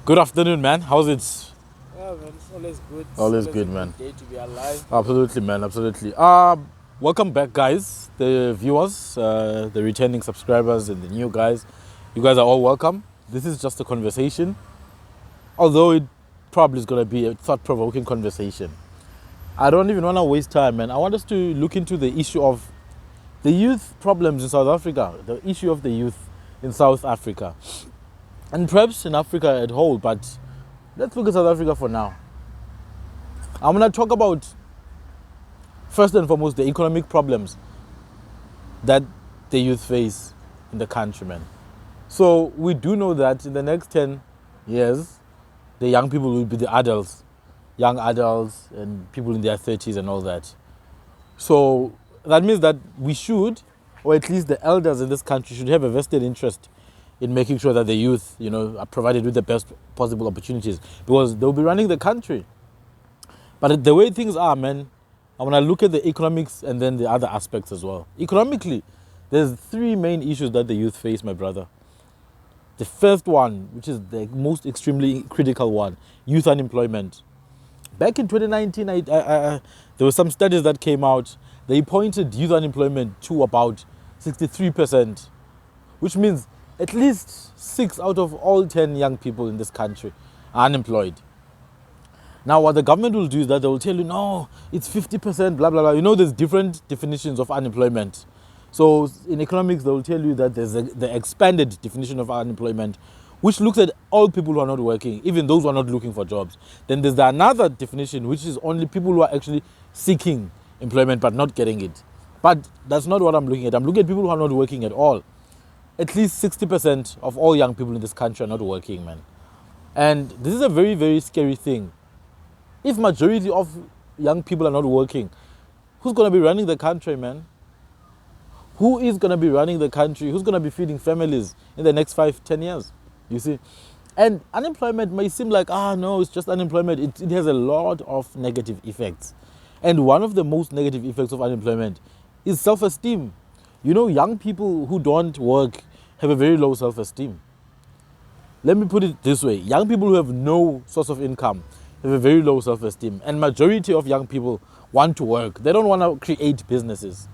Good afternoon, man. How's it? Yeah, man, it's always good. It's Always always good, a man. good day to be alive. Absolutely, man. Absolutely. Welcome back, guys. The viewers, the returning subscribers, and the new guys. You guys are all welcome. This is just a conversation, although it probably is gonna be a thought-provoking conversation. I don't even want to waste time, man. I want us to look into the issue of the youth problems in South Africa, the issue of the youth in South Africa, and perhaps in Africa at whole. But let's look at South Africa for now. I'm going to talk about, first and foremost, the economic problems that the youth face in the country, man. So we do know that in the next 10 years, the young people will be the adults, young adults and people in their 30s and all that. So that means that we should, or at least the elders in this country should have a vested interest in making sure that the youth, are provided with the best possible opportunities, because they'll be running the country. But the way things are, man, I want to look at the economics and then the other aspects as well. Economically, there's three main issues that the youth face, my brother. The first one, which is the most extremely critical one, youth unemployment. Back in 2019, there were some studies that came out. They pointed youth unemployment to about 63%, which means at least 6 out of all 10 young people in this country are unemployed. Now, what the government will do is that they will tell you, no, it's 50%, blah, blah, blah. There's different definitions of unemployment. So in economics, they will tell you that there's the expanded definition of unemployment, which looks at all people who are not working, even those who are not looking for jobs. Then there's another definition, which is only people who are actually seeking employment but not getting it. But that's not what I'm looking at. I'm looking at people who are not working at all. At least 60% of all young people in this country are not working, man. And this is a very, very scary thing. If majority of young people are not working, who's going to be running the country, man? Who is going to be running the country? Who's going to be feeding families in the next 5-10 years? You see? And unemployment may seem like, no, it's just unemployment. It has a lot of negative effects. And one of the most negative effects of unemployment is self-esteem. Young people who don't work have a very low self-esteem. Let me put it this way. Young people who have no source of income have a very low self-esteem. And majority of young people want to work. They don't want to create businesses.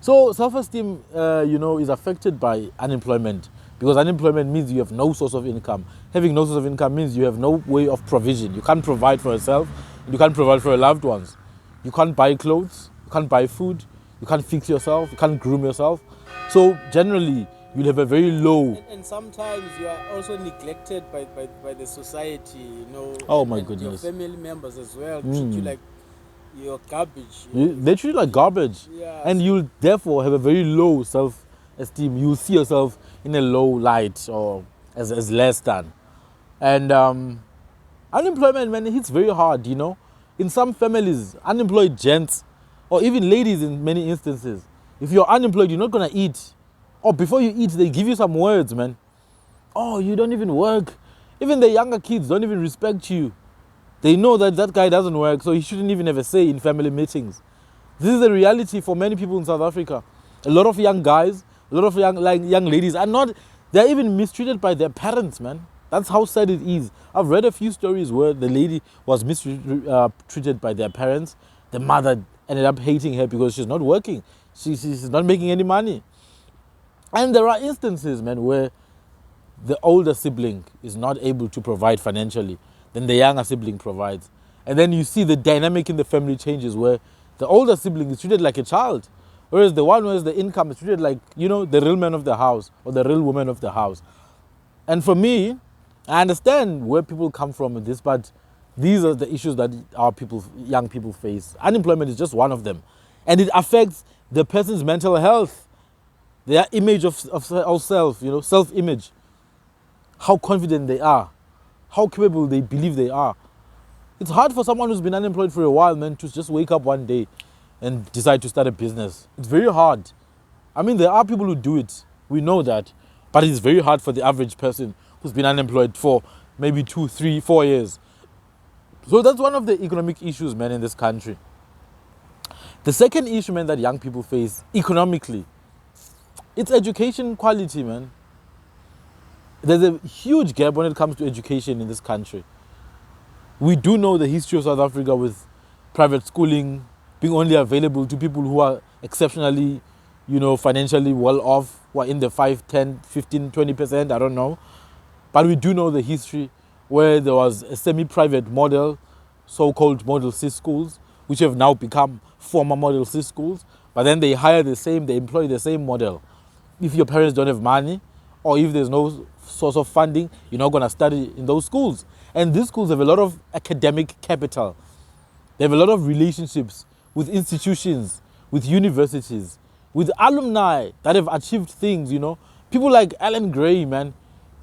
So self-esteem, is affected by unemployment, because unemployment means you have no source of income. Having no source of income means you have no way of provision. You can't provide for yourself. You can't provide for your loved ones. You can't buy clothes. You can't buy food. You can't fix yourself. You can't groom yourself. So generally, you'll have a very low. And sometimes you are also neglected by the society, Oh my and goodness. your family members as well treat you like you're garbage. They treat you like garbage. Yeah. And you'll therefore have a very low self-esteem. You'll see yourself in a low light or as less than. And unemployment, man, it hits very hard, In some families, unemployed gents, or even ladies in many instances, if you're unemployed, you're not going to eat. Or before you eat, they give you some words, man. Oh, you don't even work. Even the younger kids don't even respect you. They know that guy doesn't work, so he shouldn't even have a say in family meetings. This is the reality for many people in South Africa. A lot of young guys, a lot of young ladies are not, they're even mistreated by their parents, man. That's how sad it is. I've read a few stories where the lady was mistreated by their parents. The mother ended up hating her because she's not working. She's not making any money. And there are instances, man, where the older sibling is not able to provide financially, then the younger sibling provides. And then you see the dynamic in the family changes, where the older sibling is treated like a child, whereas the one who has the income is treated like, the real man of the house or the real woman of the house. And for me, I understand where people come from with this, but these are the issues that young people face. Unemployment is just one of them. And it affects the person's mental health, their image of self, self-image, how confident they are, how capable they believe they are. It's hard for someone who's been unemployed for a while, man, to just wake up one day and decide to start a business. It's very hard. I mean, there are people who do it. We know that. But it's very hard for the average person who's been unemployed for maybe 2, 3, 4 years. So that's one of the economic issues, man, in this country. The second issue, man, that young people face economically, it's education quality, man. There's a huge gap when it comes to education in this country. We do know the history of South Africa with private schooling being only available to people who are exceptionally, financially well off, who are in the 5, 10, 15, 20%, I don't know. But we do know the history where there was a semi-private model, so-called Model C schools, which have now become former Model C schools. But then they employ the same model. If your parents don't have money, or if there's no source of funding, you're not going to study in those schools. And these schools have a lot of academic capital. They have a lot of relationships with institutions, with universities, with alumni that have achieved things, People like Alan Gray, man.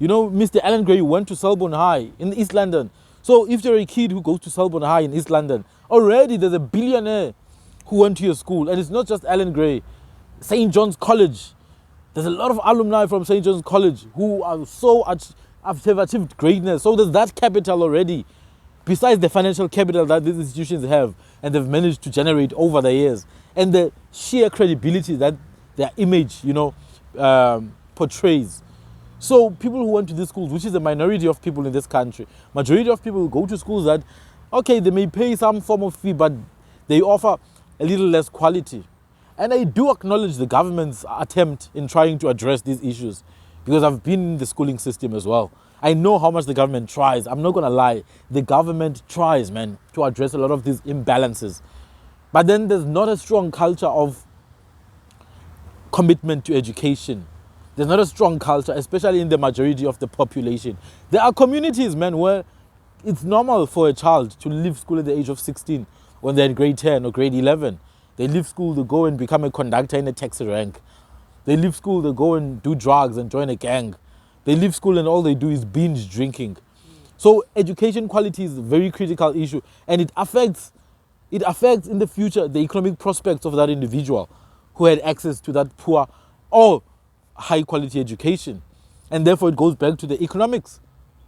Mr. Alan Gray went to Selborne High in East London. So if you're a kid who goes to Selborne High in East London, already there's a billionaire who went to your school. And it's not just Alan Gray. St. John's College. There's a lot of alumni from St. John's College who are have achieved greatness. So there's that capital already, besides the financial capital that these institutions have and they've managed to generate over the years. And the sheer credibility that their image, portrays. So people who went to these schools, which is the minority of people in this country, majority of people go to schools that, okay, they may pay some form of fee, but they offer a little less quality. And I do acknowledge the government's attempt in trying to address these issues, because I've been in the schooling system as well. I know how much the government tries. I'm not going to lie. The government tries, man, to address a lot of these imbalances. But then there's not a strong culture of commitment to education. There's not a strong culture, especially in the majority of the population. There are communities, man, where it's normal for a child to leave school at the age of 16 when they're in grade 10 or grade 11. They leave school to go and become a conductor in a taxi rank. They leave school to go and do drugs and join a gang. They leave school and all they do is binge drinking. So education quality is a very critical issue, and it affects in the future the economic prospects of that individual who had access to that poor or high quality education. And therefore it goes back to the economics.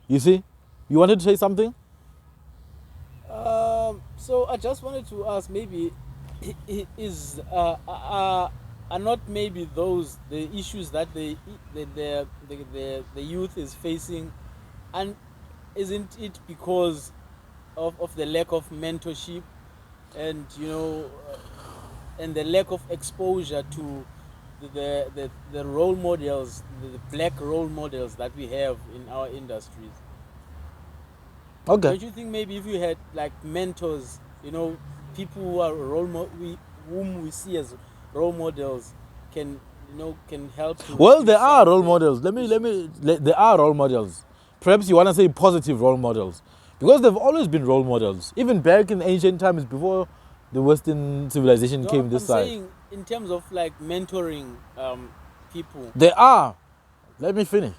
You see? You wanted to say something? So I just wanted to ask, maybe are not maybe those the issues that the youth is facing, and isn't it because of the lack of mentorship and and the lack of exposure to the role models, the black role models that we have in our industries? Okay. Don't you think maybe if you had like mentors, people who are whom we see as role models, can help to... Well, there are role models. There are role models. Perhaps you want to say positive role models, because they've always been role models, even back in ancient times before the Western civilization came this side. I'm saying in terms of like mentoring people. There are. Let me finish.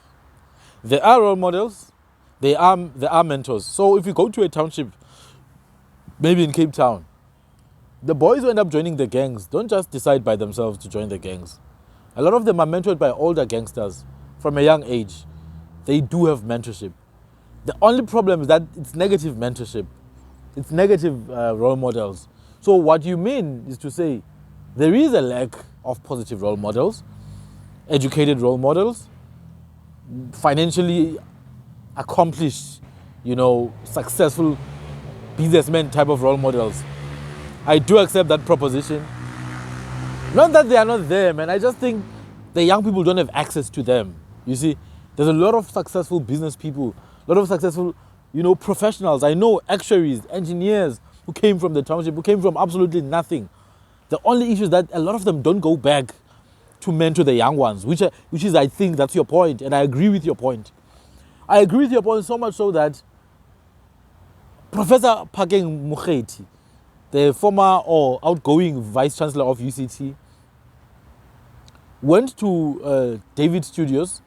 There are role models. There are mentors. So if you go to a township, maybe in Cape Town, the boys who end up joining the gangs don't just decide by themselves to join the gangs. A lot of them are mentored by older gangsters from a young age. They do have mentorship. The only problem is that it's negative mentorship. It's negative role models. So what you mean is to say there is a lack of positive role models, educated role models, financially accomplished, successful businessmen type of role models. I do accept that proposition. Not that they are not there, man. I just think the young people don't have access to them. You see, there's a lot of successful business people, a lot of successful, professionals. I know actuaries, engineers who came from the township, who came from absolutely nothing. The only issue is that a lot of them don't go back to mentor the young ones, which is, I think, that's your point, and I agree with your point. I agree with your point so much so that Professor Phakeng Mokgethi, the former or outgoing Vice Chancellor of UCT, went to David Studios,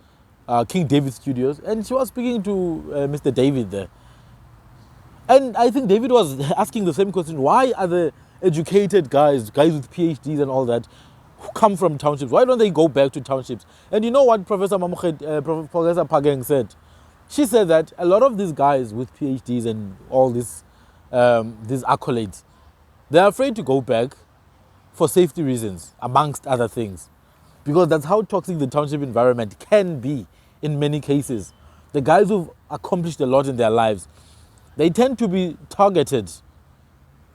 King David Studios, and she was speaking to Mr. David there. And I think David was asking the same question: why are the educated guys with PhDs and all that, who come from townships, why don't they go back to townships? And you know what Professor Phakeng said? She said that a lot of these guys with PhDs and all these accolades, they're afraid to go back for safety reasons, amongst other things. Because that's how toxic the township environment can be in many cases. the guys who've accomplished a lot in their lives, they tend to be targeted.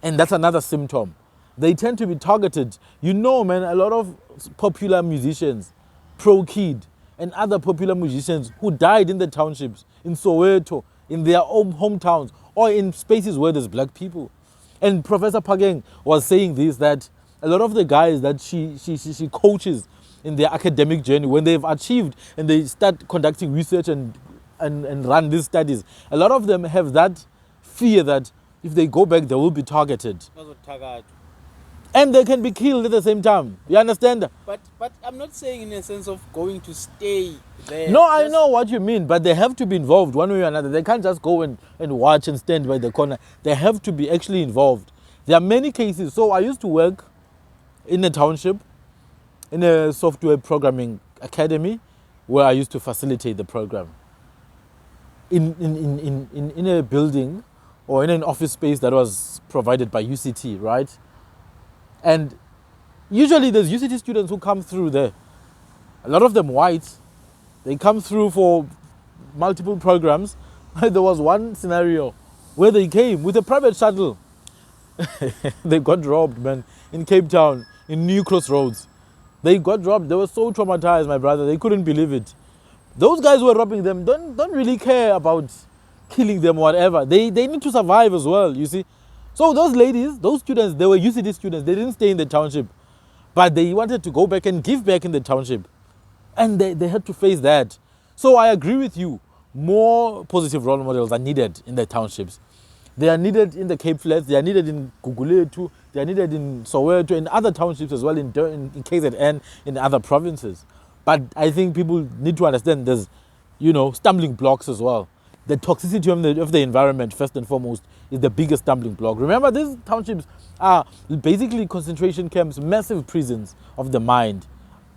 And that's another symptom. They tend to be targeted. You know, man, a lot of popular musicians, Pro Kid, and other popular musicians who died in the townships, in Soweto, in their own hometowns, or in spaces where there's black people. And Professor Pageng was saying this, that a lot of the guys that she coaches in their academic journey, when they've achieved and they start conducting research and run these studies, a lot of them have that fear that if they go back, they will be targeted. And they can be killed at the same time. You understand? But I'm not saying in a sense of going to stay there. No, I know what you mean, but they have to be involved one way or another. They can't just go and watch and stand by the corner. They have to be actually involved. There are many cases. So I used to work in a township, in a software programming academy, where I used to facilitate the program. In a building or in an office space that was provided by UCT, right? And usually there's UCT students who come through there. A lot of them white. They come through for multiple programs. There was one scenario where they came with a private shuttle. They got robbed, man, in Cape Town, in New Crossroads. They got robbed. They were so traumatized, my brother. They couldn't believe it. Those guys who were robbing them don't really care about killing them or whatever. They need to survive as well, you see. So those ladies, those students, they were UCD students. They didn't stay in the township, but they wanted to go back and give back in the township. And they had to face that. So I agree with you. More positive role models are needed in the townships. They are needed in the Cape Flats. They are needed in Guguletu. They are needed in Soweto and other townships as well, in KZN, in other provinces. But I think people need to understand there's, stumbling blocks as well. The toxicity of the environment, first and foremost, is the biggest stumbling block. Remember, these townships are basically concentration camps, massive prisons of the mind,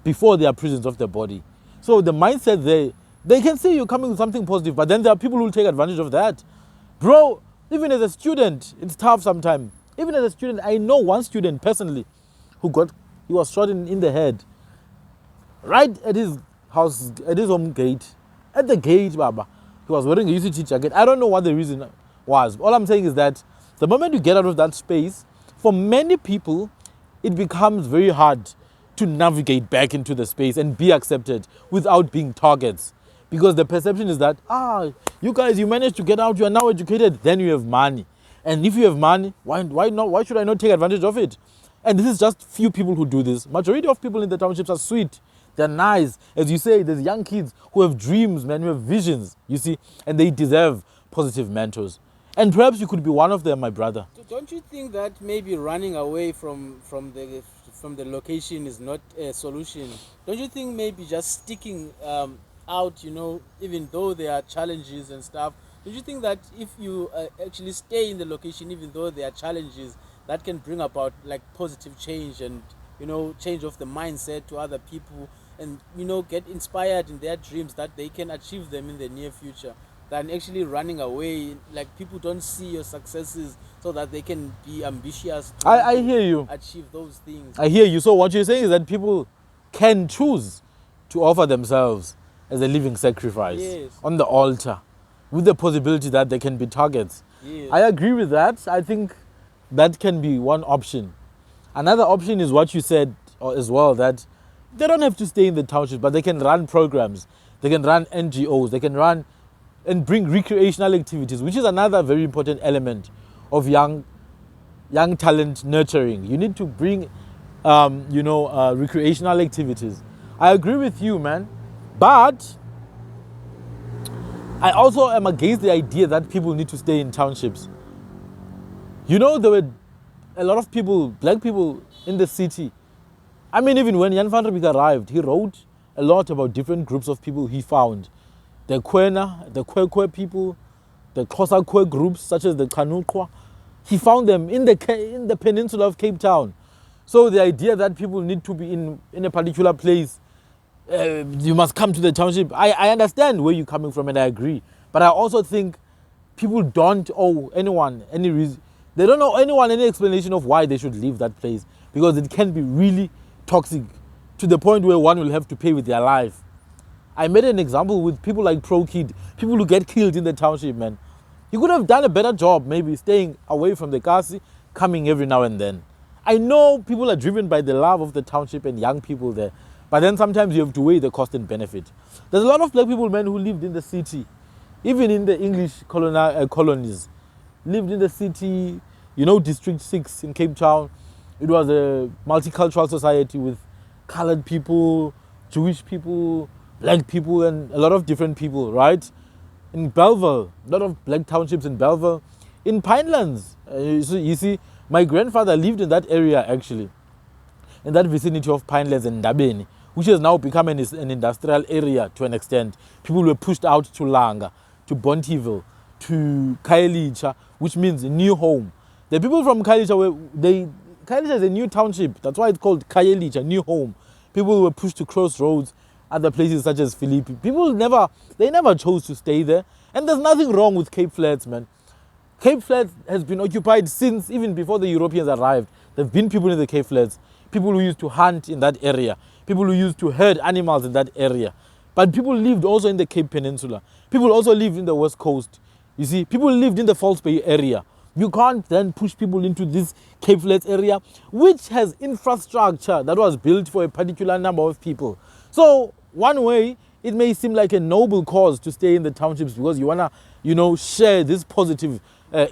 before they are prisons of the body. So the mindset they can see you coming with something positive, but then there are people who will take advantage of that. Bro, even as a student, it's tough sometimes. Even as a student, I know one student personally he was shot in the head. Right at his house, at his home gate. At the gate, Baba. He was wearing a UCT jacket. I don't know what the reason was. All I'm saying is that the moment you get out of that space, for many people, it becomes very hard to navigate back into the space and be accepted without being targets. Because the perception is that, you guys, you managed to get out, you are now educated, then you have money. And if you have money, why not? Why should I not take advantage of it? And this is just few people who do this. Majority of people in the townships are sweet. They're nice. As you say, there's young kids who have dreams, man, who have visions, you see, and they deserve positive mentors. And perhaps you could be one of them, my brother. Don't you think that maybe running away from the location is not a solution? Don't you think maybe just sticking out, even though there are challenges and stuff, don't you think that if you actually stay in the location, even though there are challenges, that can bring about like positive change and, change of the mindset to other people and, get inspired in their dreams that they can achieve them in the near future? Than actually running away, like people don't see your successes so that they can be ambitious to I hear you. achieve those things. I hear you. So what you're saying is that people can choose to offer themselves as a living sacrifice on the altar with the possibility that they can be targets. Yes. I agree with that. I think that can be one option. Another option is what you said as well, that they don't have to stay in the township, but they can run programs. They can run NGOs. They can run and bring recreational activities, which is another very important element of young talent nurturing. You need to bring, recreational activities. I agree with you, man. But I also am against the idea that people need to stay in townships. There were a lot of people, black people in the city. I mean, even when Jan van Riebeeck arrived, he wrote a lot about different groups of people he found. The Kwena, the Kwekwe people, the Xhosa Kwe groups such as the Kanukwa. He found them in the peninsula of Cape Town. So the idea that people need to be in a particular place, you must come to the township. I understand where you're coming from and I agree. But I also think people don't owe anyone any reason. They don't owe anyone any explanation of why they should leave that place, because it can be really toxic to the point where one will have to pay with their life. I made an example with people like Pro Kid, people who get killed in the township, man. You could have done a better job, maybe staying away from the kasi, coming every now and then. I know people are driven by the love of the township and young people there, but then sometimes you have to weigh the cost and benefit. There's a lot of black people, man, who lived in the city, even in the English colonies, lived in the city, you know, District 6 in Cape Town. It was a multicultural society with colored people, Jewish people, black people, and a lot of different people, right? In Belleville, a lot of black townships in Belleville. In Pinelands, you see, my grandfather lived in that area actually, in that vicinity of Pinelands and Ndabeni, which has now become an industrial area to an extent. People were pushed out to Langa, to Bontiville, to Khayelitsha, which means a new home. The people from Khayelitsha Khayelitsha is a new township. That's why it's called Khayelitsha, new home. People were pushed to Crossroads, other places such as Philippi. People never chose to stay there. And there's nothing wrong with Cape Flats, man. Cape Flats has been occupied since even before the Europeans arrived. There have been people in the Cape Flats, people who used to hunt in that area, people who used to herd animals in that area. But people lived also in the Cape Peninsula. People also lived in the West Coast. You see, people lived in the False Bay area. You can't then push people into this Cape Flats area, which has infrastructure that was built for a particular number of people. So one way, it may seem like a noble cause to stay in the townships because you want to, you know, share this positive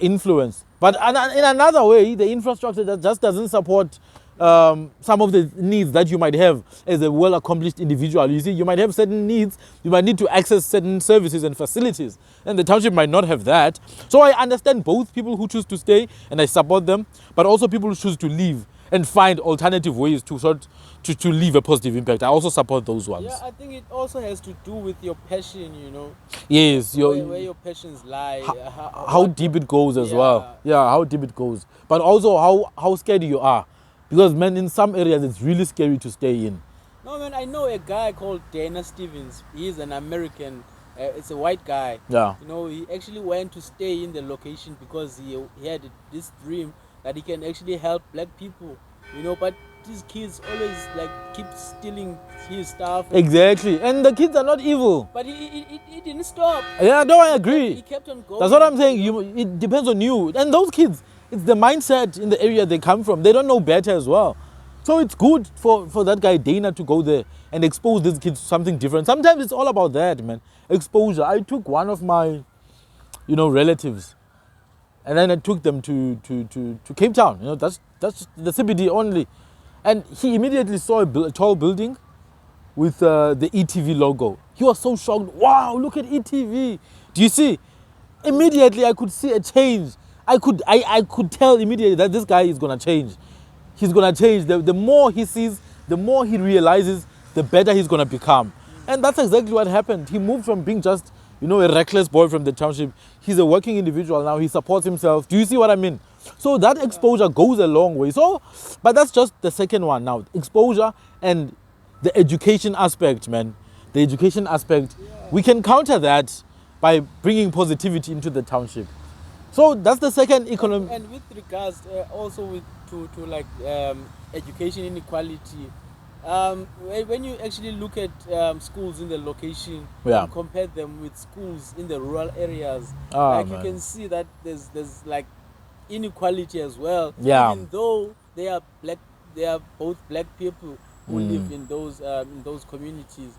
influence. But in another way, the infrastructure that just doesn't support some of the needs that you might have as a well-accomplished individual. You see, you might have certain needs, you might need to access certain services and facilities, and the township might not have that. So I understand both people who choose to stay, and I support them, but also people who choose to leave and find alternative ways to leave a positive impact. I also support those ones. Yeah, I think it also has to do with your passion, you know. Yes, where your passions lie. How deep it goes as well. Yeah, how deep it goes. But also how scared you are. Because, man, in some areas, it's really scary to stay in. No, man, I know a guy called Dana Stevens. He's an American. It's a white guy. Yeah. You know, he actually went to stay in the location because he had this dream that he can actually help black people. You know, but these kids always, like, keep stealing his stuff. Exactly. And the kids are not evil. But he didn't stop. Yeah, no, I agree. He kept on going. That's what I'm saying. It depends on you. And those kids, it's the mindset in the area they come from. They don't know better as well. So it's good for that guy Dana to go there and expose these kids to something different. Sometimes it's all about that, man. Exposure. I took one of my, you know, relatives, and then I took them to Cape Town. You know, that's the CBD only. And he immediately saw a tall building with the ETV logo. He was so shocked. Wow, look at ETV. Do you see? Immediately I could see a change. I could tell immediately that this guy is going to change. He's going to change. The more he sees, the more he realizes, the better he's going to become. And that's exactly what happened. He moved from being just, you know, a reckless boy from the township. He's a working individual now. He supports himself. Do you see what I mean? So that exposure goes a long way. So, but that's just the second one now. Exposure and the education aspect, man. The education aspect. We can counter that by bringing positivity into the township. So that's the second economic. And with regards also to education inequality, when you actually look at schools in the location and compare them with schools in the rural areas, you can see that there's like inequality as well. Yeah. Even though they are both black people who live in those communities.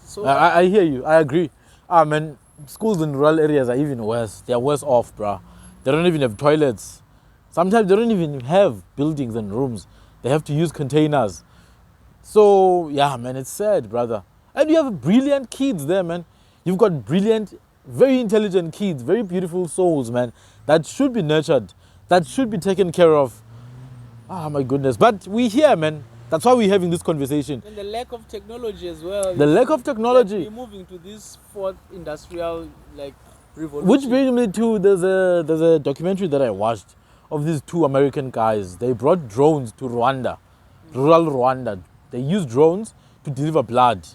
So I hear you. I agree. Man, schools in rural areas are even worse. They are worse off, bruh. They don't even have toilets. Sometimes they don't even have buildings and rooms. They have to use containers. So, yeah, man, it's sad, brother. And you have brilliant kids there, man. You've got brilliant, very intelligent kids, very beautiful souls, man, that should be nurtured, that should be taken care of. Ah, my goodness. But we're here, man. That's why we're having this conversation. And the lack of technology as well. The lack of technology. We're moving to this fourth industrial, revolution. Which brings me to, there's a documentary that I watched of these two American guys. They brought drones to Rwanda, rural Rwanda. They use drones to deliver blood.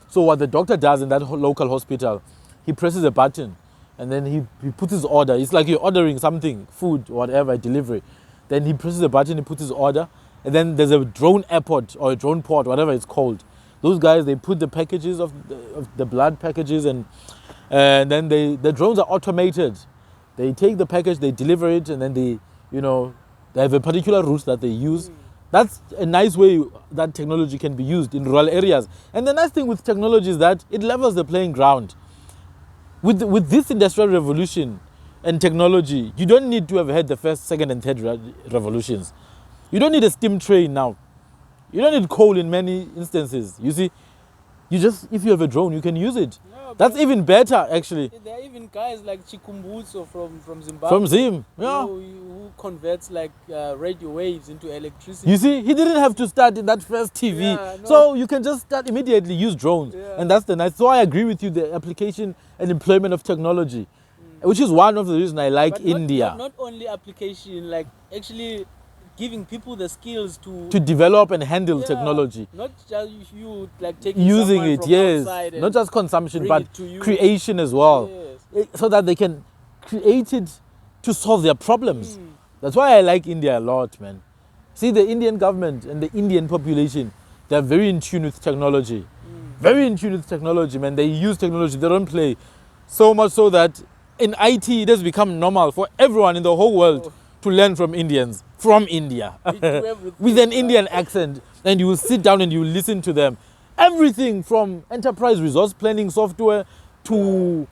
So what the doctor does in that local hospital, he presses a button and then he puts his order. It's like you're ordering something, food, whatever, delivery. Then he presses a button, he puts his order, and then there's a drone airport or a drone port, whatever it's called. Those guys, they put the packages of the blood packages, and then the drones are automated. They take the package, they deliver it, and then they have a particular route that they use. That's a nice way that technology can be used in rural areas. And the nice thing with technology is that it levels the playing ground. With this industrial revolution and technology, you don't need to have had the first, second, and third revolutions. You don't need a steam train now. You don't need coal in many instances. You see, if you have a drone, you can use it. No, That's even better, actually. there are even guys like Chikumbutso from Zimbabwe. From Zim, yeah. Who converts like radio waves into electricity. You see, he didn't have to start in that first TV. Yeah, no. So you can just start immediately, use drones. Yeah. And that's the nice. So I agree with you, the application and employment of technology, which is one of the reasons I like But India. Not only application, like actually giving people the skills to develop and handle yeah, technology. Not just you like taking Using someone it, from yes. outside and Not just consumption, bring but it to you. creation as well. Yes. So that they can create it to solve their problems. That's why I like India a lot, man. See, the Indian government and the Indian population, they're very in tune with technology. Very in tune with technology, man. They use technology, they don't play. So much so that in IT, it has become normal for everyone in the whole world to learn from Indians, from India, with an Indian accent. And you will sit down and you will listen to them. Everything from enterprise resource planning software to,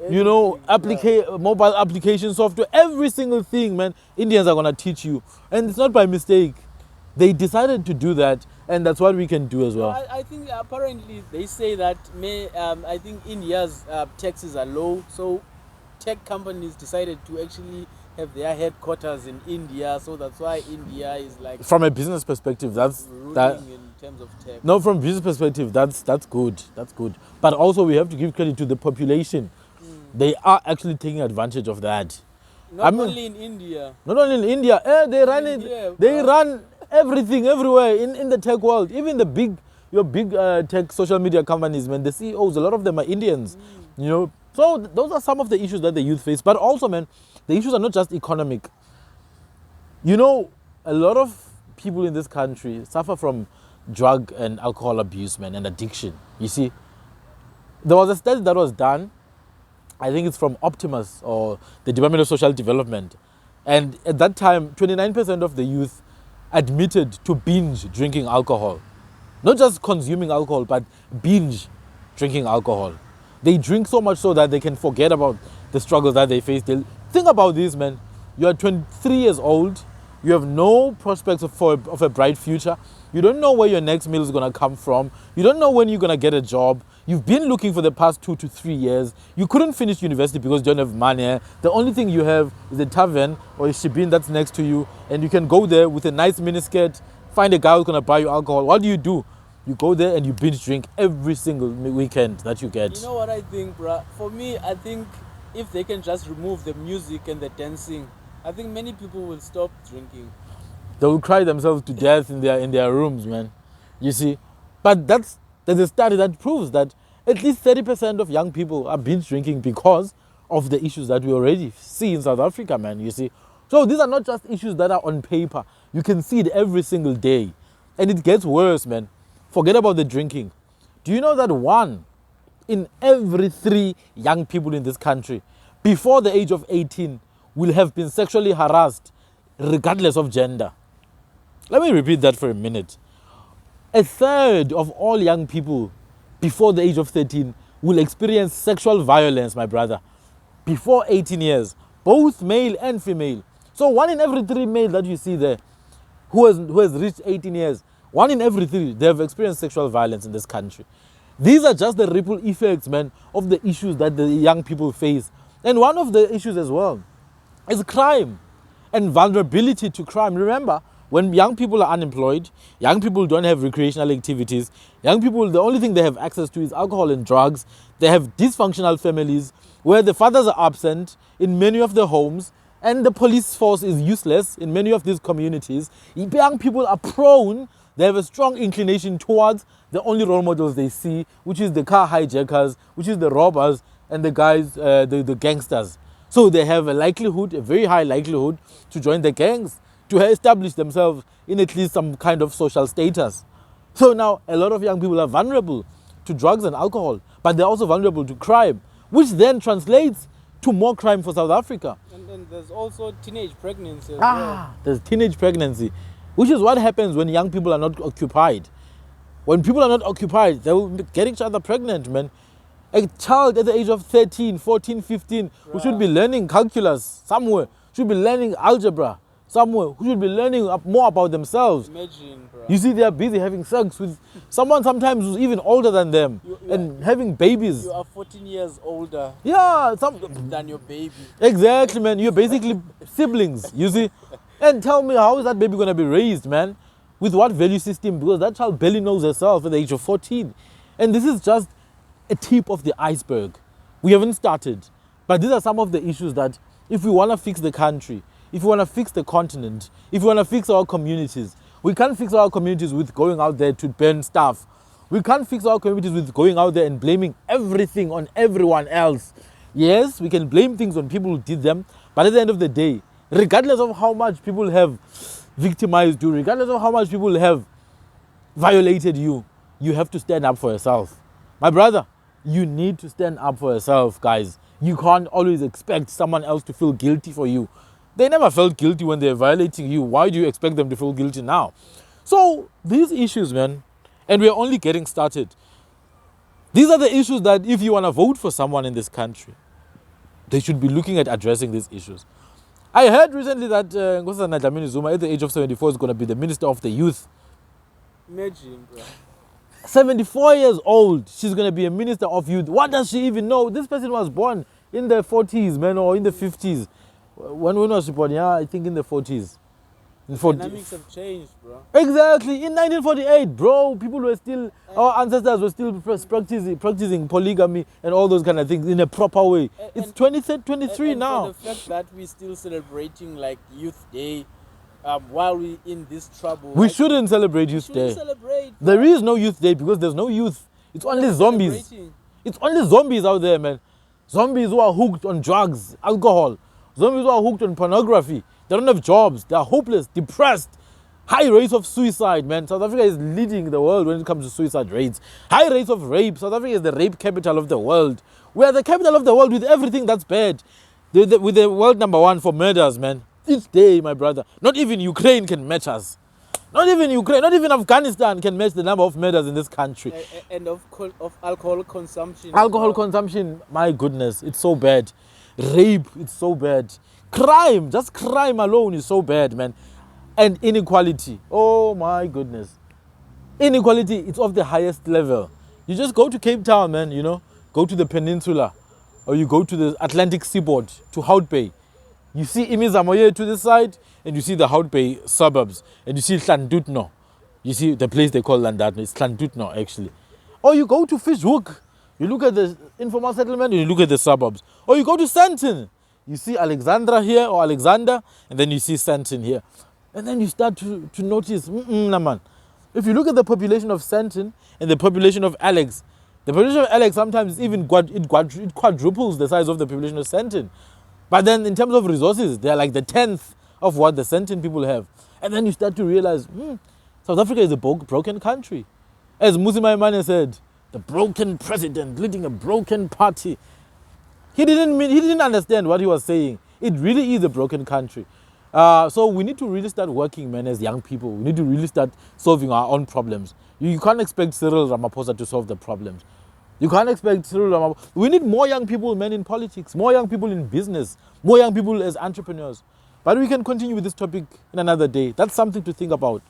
mobile application software, every single thing, man, Indians are going to teach you. And it's not by mistake. They decided to do that, and that's what we can do as well. I think apparently they say that I think India's taxes are low, so tech companies decided to actually have their headquarters in India, so that's why India is like From a business perspective, that's ruling in terms of tech. no. From business perspective, that's good. That's good. But also, we have to give credit to the population. They are actually taking advantage of that. Not only in India. Not only in India, they run it. India, They run everything everywhere in the tech world. Even your big tech social media companies, man, the CEOs, a lot of them are Indians. So those are some of the issues that the youth face. But also, man, the issues are not just economic. A lot of people in this country suffer from drug and alcohol abuse, man, and addiction. You see, there was a study that was done, I think it's from Optimus or the Department of Social Development. And at that time, 29% of the youth admitted to binge drinking alcohol. Not just consuming alcohol, but binge drinking alcohol. They drink so much so that they can forget about the struggles that they face. Think about this, man. You are 23 years old. You have no prospects of a bright future. You don't know where your next meal is going to come from. You don't know when you're going to get a job. You've been looking for the past 2 to 3 years. You couldn't finish university because you don't have money. The only thing you have is a tavern or a shebeen that's next to you. And you can go there with a nice miniskirt, find a guy who's going to buy you alcohol. What do? You go there and you binge drink every single weekend that you get. You know what I think, bruh? For me, I think if they can just remove the music and the dancing, I think many people will stop drinking. They will cry themselves to death in their rooms, man. You see? But there's a study that proves that at least 30% of young people are binge drinking because of the issues that we already see in South Africa, man. You see? So these are not just issues that are on paper. You can see it every single day. And it gets worse, man. Forget about the drinking. Do you know that 1 in every 3 young people in this country before the age of 18 will have been sexually harassed regardless of gender? Let me repeat that for a minute. 1/3 of all young people before the age of 13 will experience sexual violence, my brother, before 18 years, both male and female. So 1 in every 3 male that you see there who has reached 18 years, 1 in every 3, they have experienced sexual violence in this country. These are just the ripple effects, man, of the issues that the young people face. And one of the issues as well is crime and vulnerability to crime. Remember, when young people are unemployed, young people don't have recreational activities, young people, the only thing they have access to is alcohol and drugs. They have dysfunctional families where the fathers are absent in many of the homes, and the police force is useless in many of these communities. Young people are prone, they have a strong inclination towards the only role models they see, which is the car hijackers, which is the robbers, and the guys, the gangsters. So they have a very high likelihood to join the gangs, to establish themselves in at least some kind of social status. So now a lot of young people are vulnerable to drugs and alcohol, but they're also vulnerable to crime, which then translates to more crime for South Africa. And then there's also teenage pregnancy as well. There's teenage pregnancy, which is what happens when young people are not occupied. When people are not occupied, they will get each other pregnant, man. A child at the age of 13, 14, 15, who should be learning calculus somewhere, should be learning algebra somewhere, who should be learning more about themselves. Imagine, bro. You see, they are busy having sex with someone sometimes who's even older than them and having babies. You are 14 years older Yeah, than your baby. exactly, man. You're basically siblings, you see. And tell me, how is that baby going to be raised, man? With what value system? Because that child barely knows herself at the age of 14. And this is just a tip of the iceberg. We haven't started. But these are some of the issues that if we want to fix the country, if we want to fix the continent, if we want to fix our communities, we can't fix our communities with going out there to burn stuff. We can't fix our communities with going out there and blaming everything on everyone else. Yes, we can blame things on people who did them, but at the end of the day, regardless of how much people have victimized you, regardless of how much people have violated you, you have to stand up for yourself. My brother, you need to stand up for yourself, guys. You can't always expect someone else to feel guilty for you. They never felt guilty when they're violating you. Why do you expect them to feel guilty now? So these issues, man, and we're only getting started. These are the issues that if you want to vote for someone in this country, they should be looking at addressing these issues. I heard recently that Nkosazana Dlamini Zuma at the age of 74 is going to be the Minister of the Youth. Imagine, bro. 74 years old, she's going to be a Minister of Youth. What does she even know? This person was born in the 40s, man, or in the 50s. When was she born? Yeah, I think in the 40s. Dynamics have changed, bro. Exactly. In 1948, bro, people were still, our ancestors were still practicing polygamy and all those kind of things in a proper way. It's 2023 now. And the fact that we're still celebrating like Youth Day while we're in this trouble. We shouldn't celebrate Youth Day. There is no Youth Day because there's no youth. It's only zombies. It's only zombies out there, man. Zombies who are hooked on drugs, alcohol. Zombies who are hooked on pornography. They don't have jobs. They are hopeless, depressed. High rates of suicide, man. South Africa is leading the world when it comes to suicide rates. High rates of rape. South Africa is the rape capital of the world. We are the capital of the world with everything that's bad. With the world #1 for murders, man. Each day, my brother. Not even Ukraine can match us. Not even Ukraine, not even Afghanistan can match the number of murders in this country. And of alcohol consumption. Alcohol consumption, my goodness, it's so bad. Rape, it's so bad. Crime, just crime alone is so bad, man. And inequality, oh my goodness. Inequality, it's of the highest level. You just go to Cape Town, man, you know, go to the peninsula, or you go to the Atlantic seaboard, to Hout Bay. You see Imizamoye to the side, and you see the Hout Bay suburbs, and you see Tlantutno. You see the place they call Landatno, it's Tlantutno actually. Or you go to Fishhook, you look at the informal settlement, and you look at the suburbs. Or you go to Sandton, you see Alexandra here, or Alexander, and then you see Sandton here. And then you start to notice, man. If you look at the population of Sandton and the population of Alex, the population of Alex sometimes even it quadruples the size of the population of Sandton. But then in terms of resources, they are like the 10th of what the Sandton people have. And then you start to realize, South Africa is a broken country. As Musi Maimane said, the broken president leading a broken party. He didn't understand what he was saying. It really is a broken country. So we need to really start working, man, as young people. We need to really start solving our own problems. You can't expect Cyril Ramaphosa to solve the problems. You can't expect Cyril Ramaphosa. We need more young people, men, in politics, more young people in business, more young people as entrepreneurs. But we can continue with this topic in another day. That's something to think about.